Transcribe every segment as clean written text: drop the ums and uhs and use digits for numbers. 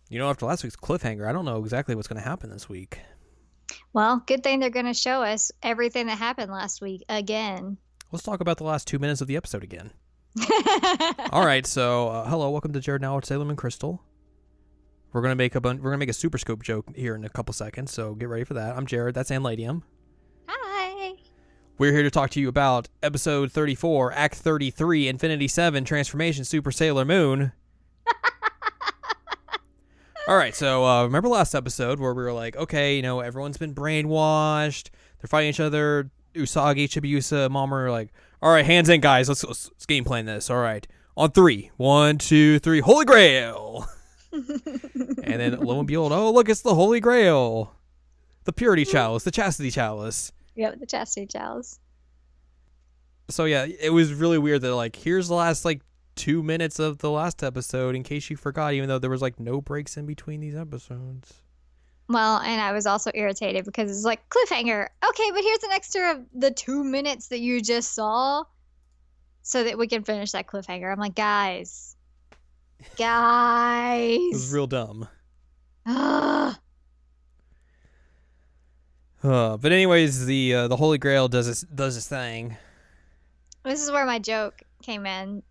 After last week's cliffhanger, I don't know exactly what's going to happen this week. Well, good thing they're going to show us everything that happened last week again. Let's talk about the last 2 minutes of the episode again. All right, so hello, welcome to Jared Now with Salem and Crystal. We're gonna make a super scope joke here in a couple seconds, so get ready for that. I'm Jared. That's Anne Ladyem. Hi. We're here to talk to you about episode 34, Act 33, Infinity 7, Transformation Super Sailor Moon. All right, so remember last episode where we were like, okay, everyone's been brainwashed. They're fighting each other. Usagi, Chibiusa, Mom are like, all right, hands in, guys. Let's game plan this. All right, on 3. 1, 2, 3. Holy Grail. And then lo and behold, oh, look, it's the Holy Grail. The Purity Chalice, the Chastity Chalice. Yep, the Chastity Chalice. So, yeah, it was really weird that, here's the last, 2 minutes of the last episode, in case you forgot, even though there was, no breaks in between these episodes. Well, and I was also irritated because it's like, cliffhanger. Okay, but here's an extra of the 2 minutes that you just saw so that we can finish that cliffhanger. I'm like, guys. It was real dumb. But anyways, the Holy Grail does its thing. This is where my joke came in.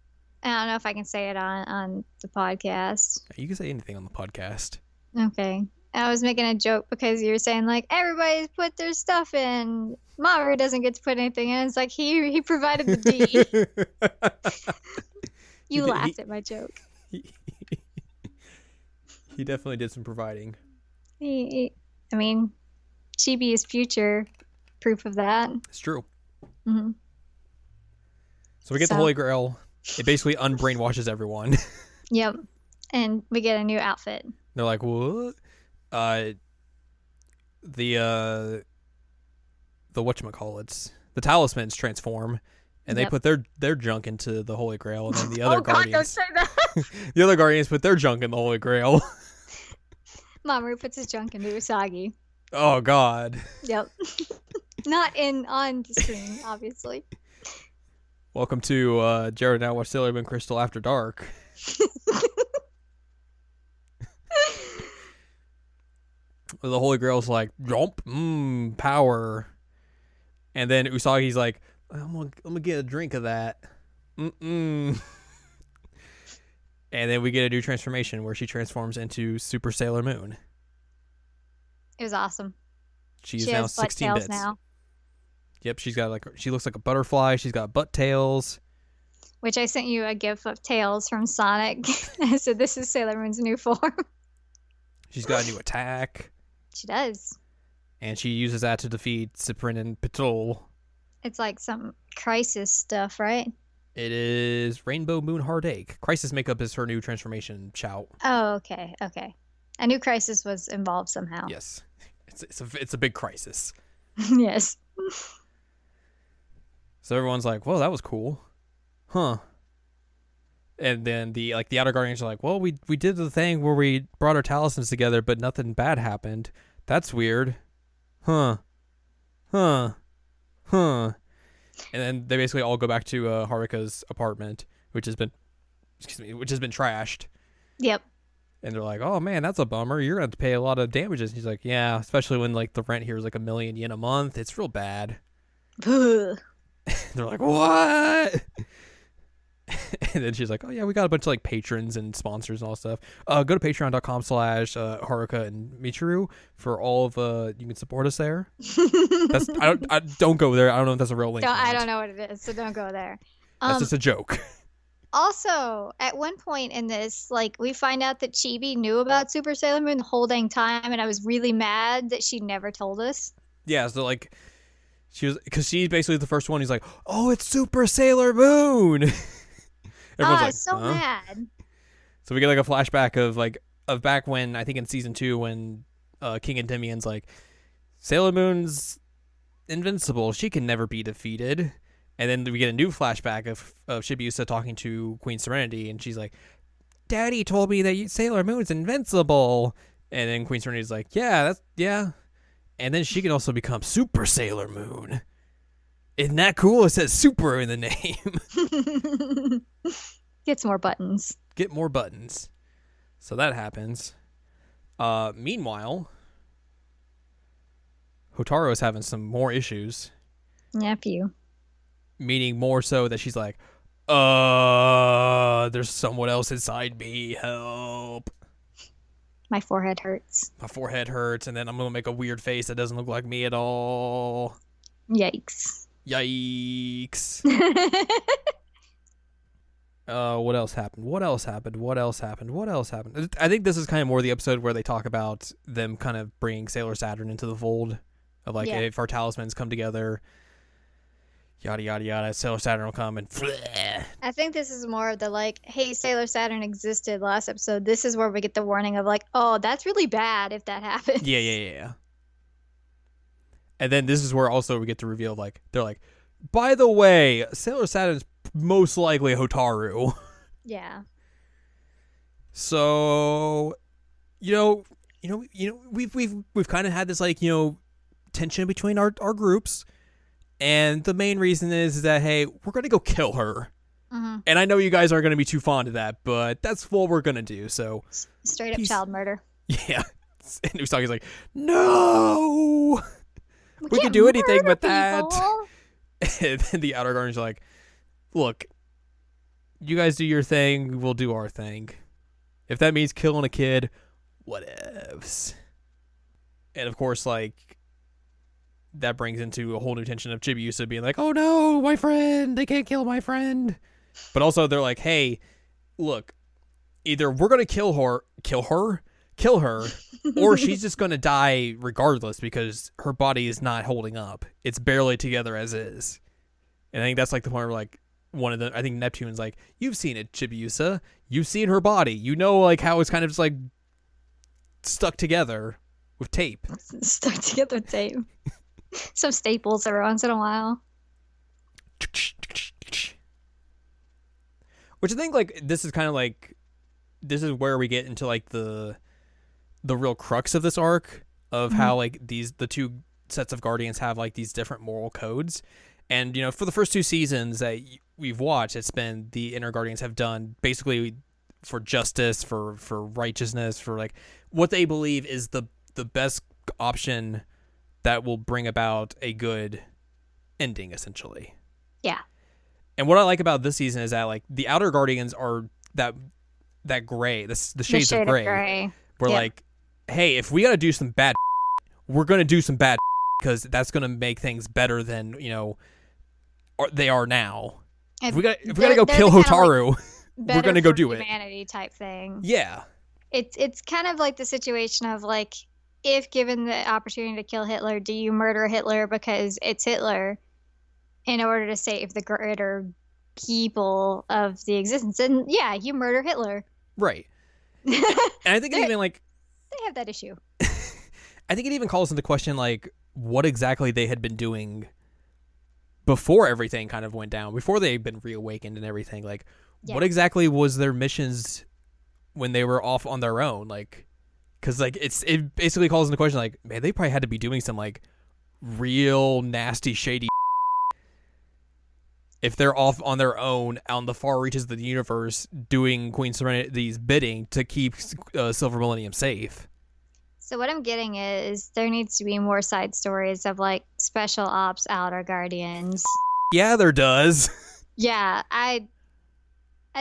I don't know if I can say it on the podcast. You can say anything on the podcast. Okay. I was making a joke because you were saying, everybody's put their stuff in. Maru doesn't get to put anything in. It's like, he provided the D. You laughed at my joke. He definitely did some providing. I mean, Chibi is future proof of that. It's true. Mm-hmm. So we get the Holy Grail. It basically unbrainwashes everyone. Yep. And we get a new outfit. They're like, what? The whatchamacallits, the talismans transform, and they put their junk into the Holy Grail, and then the other guardians. God, don't say that. The other guardians put their junk in the Holy Grail. Mamoru puts his junk into Usagi. Oh God. Yep. Not on the screen, obviously. Welcome to Jared Now Watch Sailor Moon Crystal After Dark. The Holy Grail's like, jump, power. And then Usagi's like, I'm gonna get a drink of that. And then we get a new transformation where she transforms into Super Sailor Moon. It was awesome. She is now 16 bits. Now. Yep, she looks like a butterfly. She's got butt tails. Which I sent you a gif of Tails from Sonic. I said, this is Sailor Moon's new form. She's got a new attack. She does. And she uses that to defeat Cyprin and Patrol. It's like some Crisis stuff, right? It is Rainbow Moon Heartache. Crisis Makeup is her new transformation shout. Oh, okay. I knew Crisis was involved somehow. Yes. It's a big crisis. Yes. So everyone's like, whoa, that was cool. Huh. And then the outer guardians are like, well, we did the thing where we brought our talismans together, but nothing bad happened. That's weird. Huh. And then they basically all go back to Haruka's apartment, which has been trashed. Yep. And they're like, oh man, that's a bummer. You're gonna have to pay a lot of damages. And he's like, yeah, especially when the rent here is $1 million yen a month. It's real bad. They're like, what? And then she's like, oh yeah, we got a bunch of patrons and sponsors and all that stuff. Go to patreon.com/Haruka and Michiru for all of you can support us there. I don't go there. I don't know if that's a real link. I don't know what it is, so don't go there. That's just a joke. Also, at one point in this, we find out that Chibi knew about Super Sailor Moon the whole dang time, and I was really mad that she never told us. Yeah, so because she's basically the first one who's like, oh, it's Super Sailor Moon. Everyone's so mad. So we get a flashback of back when, I think in season 2, when King Endymion's like, Sailor Moon's invincible. She can never be defeated. And then we get a new flashback of Chibiusa talking to Queen Serenity, and she's like, Daddy told me that Sailor Moon's invincible. And then Queen Serenity's like, yeah. And then she can also become Super Sailor Moon. Isn't that cool? It says super in the name. Gets more buttons. Get more buttons. So that happens. Meanwhile, Hotaru is having some more issues, Nephew. meaning more so that she's like, there's someone else inside me. Help. My forehead hurts. My forehead hurts, and then I'm going to make a weird face that doesn't look like me at all. Yikes. Yikes. What else happened? What else happened? What else happened? What else happened? I think this is kind of more the episode where they talk about them kind of bringing Sailor Saturn into the fold of like, if our talismans come together, yada yada yada, Sailor Saturn will come and bleh. I think this is more of the like, hey, Sailor Saturn existed last episode. This is where we get the warning of like, oh, that's really bad if that happens. Yeah. And then this is where also we get to reveal, like, they're like, by the way, Sailor Saturn's most likely Hotaru. Yeah. So, we've kind of had this like, tension between our groups, and the main reason is that, hey, we're gonna go kill her. Mm-hmm. And I know you guys aren't gonna be too fond of that, but that's what we're gonna do. So straight up child murder. Yeah. And Usagi's like, no, we can do anything but that. And then the Outer Guardians are like, look, you guys do your thing, we'll do our thing. If that means killing a kid, whatevs. And of course, like, that brings into a whole new tension of Chibiusa being like, oh no, my friend, they can't kill my friend. But also they're like, hey, look, either we're going to kill her, or she's just going to die regardless because her body is not holding up. It's barely together as is. And I think that's like the point where like I think Neptune's like, you've seen it, Chibiusa. You've seen her body. You know like how it's kind of just like stuck together with tape. Stuck together with tape. Some staples every once in a while. Which I think like this is where we get into like the real crux of this arc of how like the two sets of Guardians have like these different moral codes. And for the first two seasons that we've watched, it's been the Inner Guardians have done basically for justice, for righteousness, for like what they believe is the best option that will bring about a good ending, essentially. Yeah. And what I like about this season is that like the Outer Guardians are that gray, the shades of gray. We're like, hey, if we got to do some bad, we're going to do some bad because that's going to make things better than, they are now. If we got to go kill Hotaru, we're going to go do it. Humanity type thing. Yeah. It's kind of like the situation of like, if given the opportunity to kill Hitler, do you murder Hitler because it's Hitler in order to save the greater people of the existence? And yeah, you murder Hitler. Right. And I think it even like... They have that issue. I think it even calls into question like what exactly they had been doing before everything kind of went down, before they had been reawakened and everything. Like, what exactly was their missions when they were off on their own? Like, because like it basically calls into question like, man, they probably had to be doing some like real nasty shady if they're off on their own on the far reaches of the universe doing Queen Serenity's bidding to keep Silver Millennium safe. So what I'm getting is there needs to be more side stories of like special ops Outer Guardians. Yeah, there does. Yeah, I'd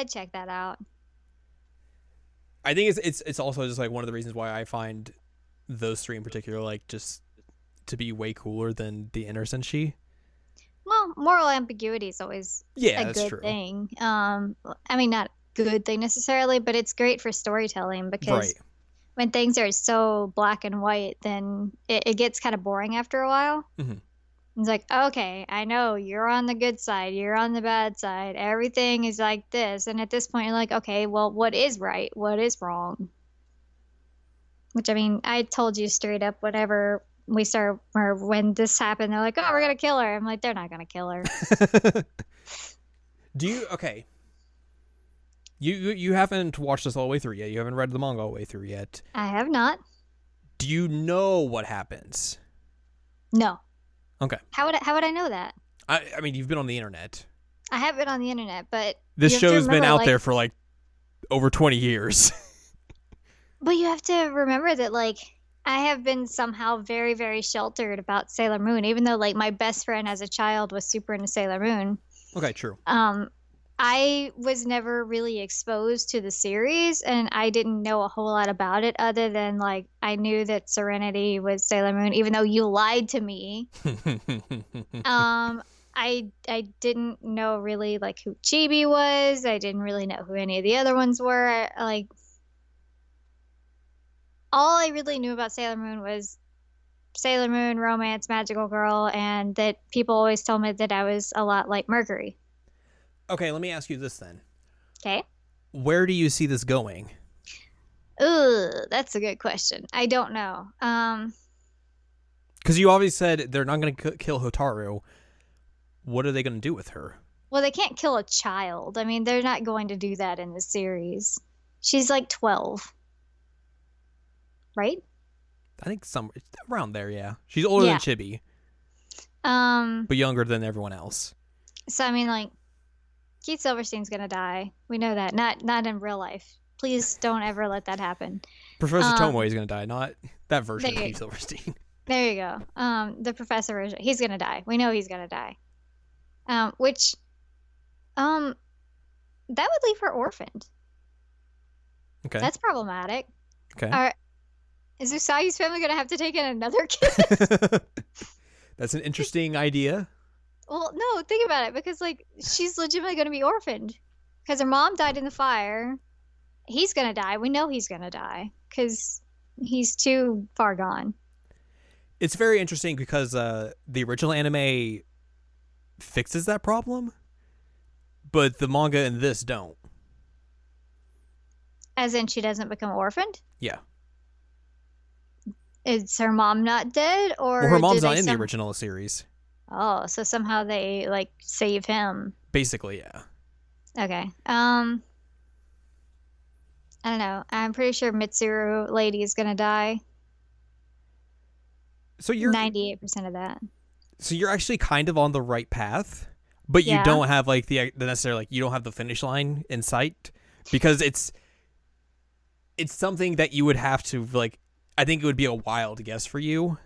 check that out. I think it's also just like one of the reasons why I find those three in particular like just to be way cooler than the Inner Senshi. Well, moral ambiguity is always a good true. thing. I mean, not good thing necessarily, but it's great for storytelling because when things are so black and white, then it gets kind of boring after a while. Mm-hmm. It's like, okay, I know you're on the good side, you're on the bad side. Everything is like this. And at this point, you're like, okay, well, what is right? What is wrong? Which, I mean, I told you straight up whenever we start, or when this happened, they're like, oh, we're going to kill her. I'm like, they're not going to kill her. Okay. You haven't watched this all the way through yet. You haven't read the manga all the way through yet. I have not. Do you know what happens? No. Okay. How would I know that? I mean, you've been on the internet. I have been on the internet, but this show's been out there for like over 20 years. But you have to remember that, like, I have been somehow very, very sheltered about Sailor Moon, even though, like, my best friend as a child was super into Sailor Moon. Okay, true. Um, I was never really exposed to the series, and I didn't know a whole lot about it other than, like, I knew that Serenity was Sailor Moon, even though you lied to me. Um, I didn't know really, like, who Chibi was. I didn't really know who any of the other ones were. Like, all I really knew about Sailor Moon was Sailor Moon, romance, magical girl, and that people always told me that I was a lot like Mercury. Okay, let me ask you this then. Okay. Where do you see this going? Ooh, that's a good question. I don't know. Because you always said they're not going to kill Hotaru. What are they going to do with her? Well, they can't kill a child. I mean, they're not going to do that in the series. She's like 12, right? I think some around there, yeah. She's older than Yeah. Chibi, Um, but younger than everyone else. so I mean, like, Keith Silverstein's gonna die. We know that. Not in real life. Please don't ever let that happen. Professor Um, Tomoe is going to die, not that version of there, Keith Silverstein. there you go. The professor version. He's gonna die. We know he's gonna die. Which, um, that would leave her orphaned. Okay. That's problematic. Okay. Is Usagi's family gonna have to take in another kid? That's an interesting idea. Well, no, think about it, because like she's legitimately gonna be orphaned because her mom died in the fire. He's gonna die. We know he's gonna die because he's too far gone. It's very interesting because the original anime fixes that problem, but the manga and this don't. As in, she doesn't become orphaned. Yeah. Is her mom not dead, or Well, her mom's do not they in the original series. Oh, so somehow they like save him. Basically, yeah. Okay. I don't know. I'm pretty sure Mitsuru lady is gonna die. So you're 98% of that. actually kind of on the right path, but you Yeah. don't have like the necessary, like, you don't have the finish line in sight, because it's something that you would have to, like, I think it would be a wild guess for you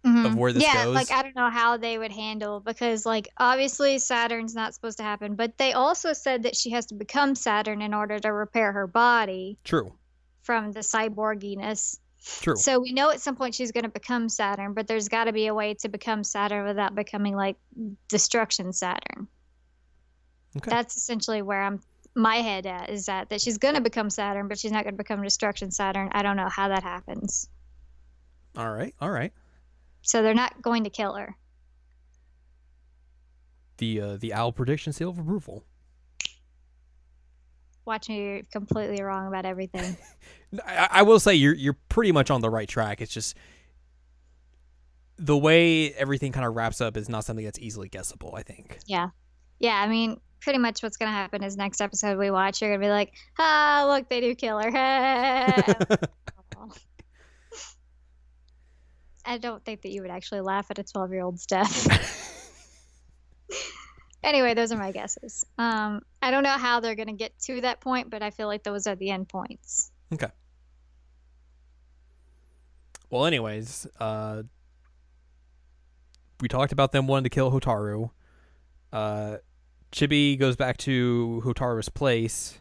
of where this Yeah, goes. like I don't know how they would handle, because like obviously Saturn's not supposed to happen, but they also said that she has to become Saturn in order to repair her body True. from the cyborginess. True. So we know at some point she's going to become Saturn, but there's got to be a way to become Saturn without becoming like Destruction Saturn. Okay. That's essentially where my head at is that she's going to become Saturn, but she's not going to become Destruction Saturn. I don't know how that happens. All right. All right. So they're not going to kill her. The owl prediction seal of approval. Watch me, you're completely wrong about everything. I will say you're pretty much on the right track. It's just the way everything kind of wraps up is not something that's easily guessable, I think. Yeah. Yeah, I mean, pretty much what's going to happen is next episode we watch, you're going to be like, ah, look, they do kill her. I don't think that you would actually laugh at a 12-year-old's death. Anyway, those are my guesses. I don't know how they're going to get to that point, but I feel like those are the end points. Okay. Well, anyways, we talked about them wanting to kill Hotaru. Chibi goes back to Hotaru's place.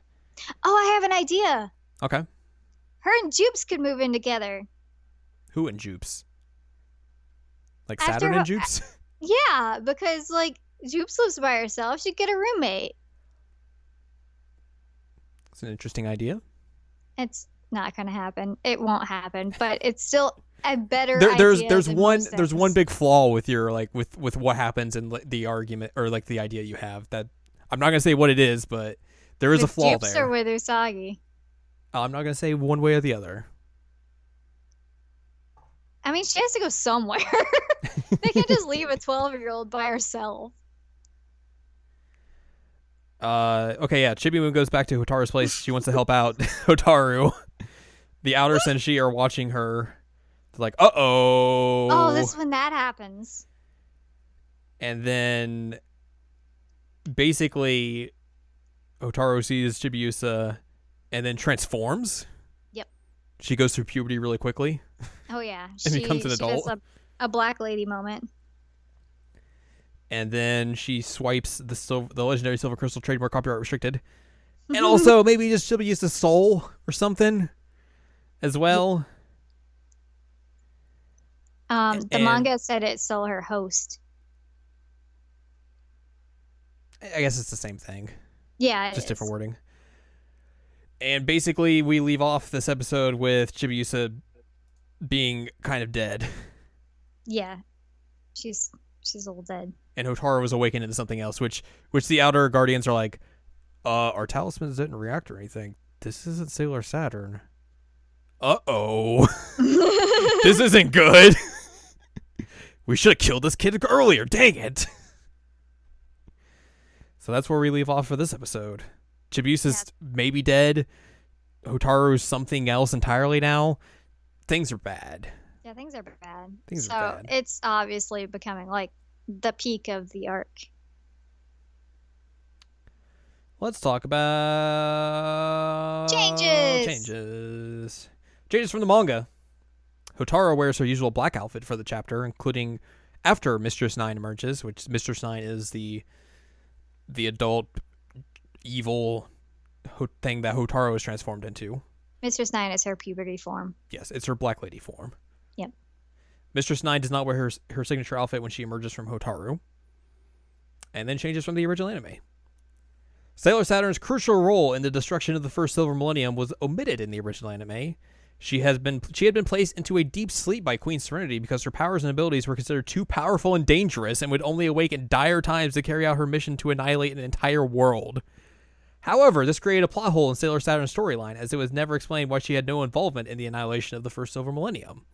Oh, I have an idea. Okay. Her and Jupes could move in together. Who and Jupes? Like After Saturn Ho- and Jupes? Yeah, because like Jupes lives by herself. She'd get a roommate. It's an interesting idea. It's not going to happen. It won't happen, but it's still a better There's idea than one most there's one things. big flaw with your, like, with what happens in the argument, or like the idea you have, that I'm not gonna say what it is, but there is a With flaw Jupes there. or with Usagi. I'm not gonna say one way or the other. I mean, she has to go somewhere. They can't just leave a 12-year-old by herself. Okay, yeah. Chibi Moon goes back to Hotaru's place. She wants to help out Hotaru. The Outers and she are watching her. They're like, uh-oh. Oh, this is when that happens. And then basically Hotaru sees Chibiusa and then transforms. Yep. She goes through puberty really quickly Oh yeah, and becomes an she adult. does a black lady moment. And then she swipes the legendary silver crystal, trademark, copyright restricted. And also maybe just she'll use the soul or something as well. The manga said it stole her host. I guess it's the same thing. Yeah, just different wording. And basically, we leave off this episode with Chibiusa being kind of dead. Yeah, she's all dead. And Hotaru was awakened into something else, which the Outer Guardians are like, our talismans didn't react or anything. This isn't Sailor Saturn. Uh-oh. This isn't good. We should have killed this kid earlier. Dang it. So that's where we leave off for this episode. Chibiusa's maybe dead. Hotaru's something else entirely now. Things are bad. Yeah, things are bad. Things are bad. It's obviously becoming like the peak of the arc. Let's talk about changes from the manga. Hotaru wears her usual black outfit for the chapter, including after Mistress 9 emerges, which Mistress 9 is the adult evil thing that Hotaru is transformed into. Mistress 9 is her puberty form. Yes, it's her black lady form. Yep. Mistress 9 does not wear her signature outfit when she emerges from Hotaru, and then changes from the original anime. Sailor Saturn's crucial role in the destruction of the first Silver Millennium was omitted in the original anime. She had been placed into a deep sleep by Queen Serenity because her powers and abilities were considered too powerful and dangerous and would only awake in dire times to carry out her mission to annihilate an entire world. However, this created a plot hole in Sailor Saturn's storyline, as it was never explained why she had no involvement in the annihilation of the first Silver Millennium.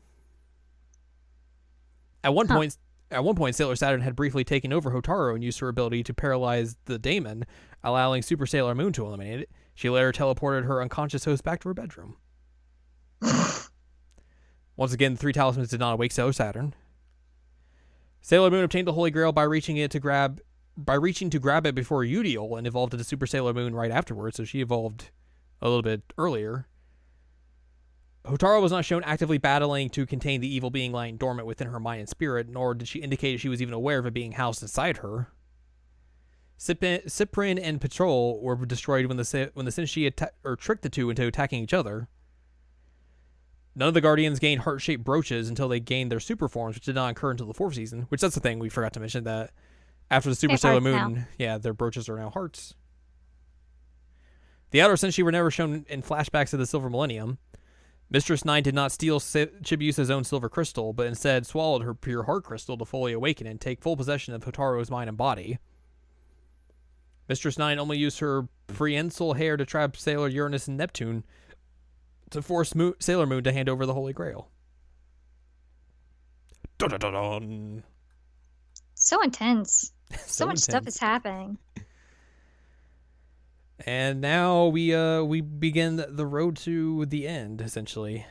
At one point, Sailor Saturn had briefly taken over Hotaru and used her ability to paralyze the daemon, allowing Super Sailor Moon to eliminate it. She later teleported her unconscious host back to her bedroom. Once again, the three talismans did not awake Sailor Saturn. Sailor Moon obtained the Holy Grail by reaching to grab it before Udial and evolved into Super Sailor Moon right afterwards, so she evolved a little bit earlier. Hotaru was not shown actively battling to contain the evil being lying dormant within her mind and spirit, nor did she indicate she was even aware of it being housed inside her. Cyprian and Patrol were destroyed when the Senshi tricked the two into attacking each other. None of the Guardians gained heart-shaped brooches until they gained their super forms, which did not occur until the fourth season, which that's the thing we forgot to mention, that after the Super Sailor Moon, their brooches are now hearts. The Outer Senshi were never shown in flashbacks of the Silver Millennium. Mistress 9 did not steal Chibiusa's own silver crystal, but instead swallowed her pure heart crystal to fully awaken and take full possession of Hotaru's mind and body. Mistress 9 only used her prehensile hair to trap Sailor Uranus and Neptune to force Sailor Moon to hand over the Holy Grail. Dun-dun-dun-dun. So intense. So much stuff is happening. And now we begin the road to the end, essentially.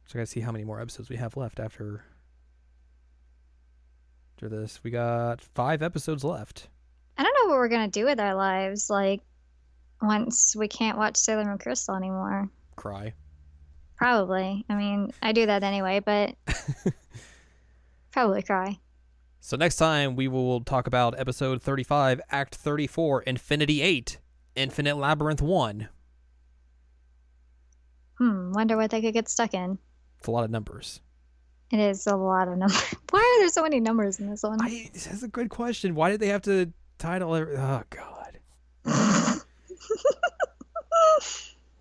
So I gotta see how many more episodes we have left after this. We got 5 episodes left. I don't know what we're gonna do with our lives, like, once we can't watch Sailor Moon Crystal anymore. Cry. Probably. I mean, I do that anyway, but probably cry. So next time we will talk about episode 35, Act 34, Infinity 8, Infinite Labyrinth 1. Wonder what they could get stuck in. It's a lot of numbers. It is a lot of numbers. Why are there so many numbers in this one? That's a good question. Why did they have to title everything? Oh, God.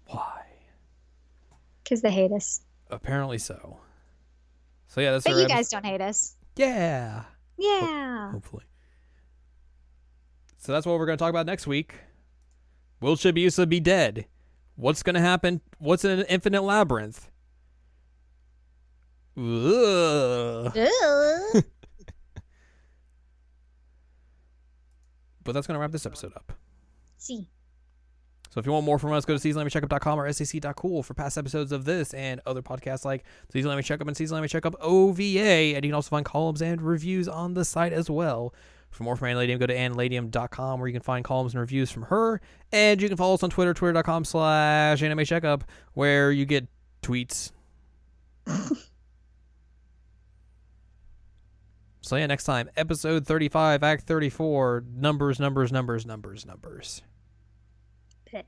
Why? Because they hate us. Apparently so. So yeah, that's. But you guys don't hate us. Yeah. Yeah. Hopefully. So that's what we're going to talk about next week. Will Chibiusa be dead? What's going to happen? What's in an infinite labyrinth? Ugh. But that's going to wrap this episode up. See. So if you want more from us, go to seasonlanguagecheckup.com or sac.cool for past episodes of this and other podcasts like Season Language Checkup and Season Language Checkup OVA. And you can also find columns and reviews on the site as well. For more from Anne Ladyem, go to anneladyem.com where you can find columns and reviews from her. And you can follow us on Twitter, twitter.com/anime checkup, where you get tweets. So yeah, next time, episode 35, act 34, numbers. Yeah.